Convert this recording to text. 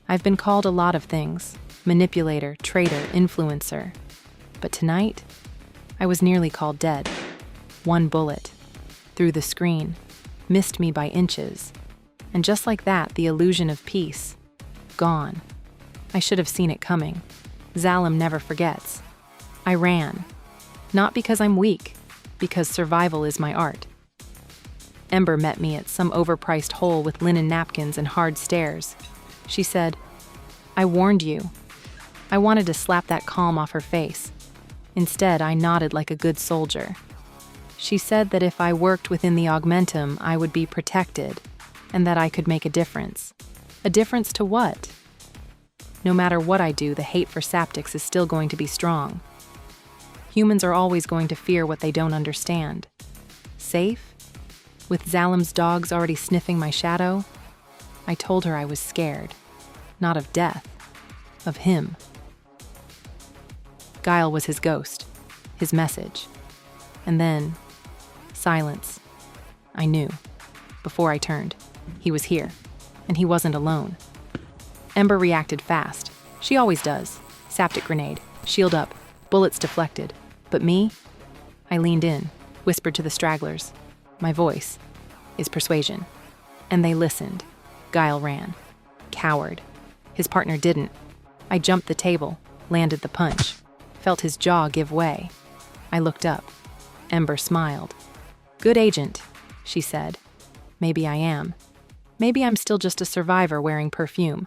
I've been called a lot of things: manipulator, traitor, influencer. But tonight, I was nearly called dead. One bullet, through the screen, missed me by inches. And just like that, the illusion of peace, gone. I should have seen it coming. Zallum never forgets. I ran. Not because I'm weak, because survival is my art. Ember met me at some overpriced hole with linen napkins and hard stares. She said, "I warned you." I wanted to slap that calm off her face. Instead, I nodded like a good soldier. She said that if I worked within the augmentum, I would be protected, and that I could make a difference. A difference to what? No matter what I do, the hate for Saptics is still going to be strong. Humans are always going to fear what they don't understand. Safe? With Zallum's dogs already sniffing my shadow? I told her I was scared. Not of death. Of him. Guile was his ghost. His message. And then, silence. I knew. Before I turned. He was here. And he wasn't alone. Ember reacted fast. She always does. Saptic grenade. Shield up. Bullets deflected. But me? I leaned in, whispered to the stragglers. My voice is persuasion. And they listened. Guile ran. Coward. His partner didn't. I jumped the table, landed the punch, felt his jaw give way. I looked up. Ember smiled. "Good agent," she said. "Maybe I am. Maybe I'm still just a survivor wearing perfume."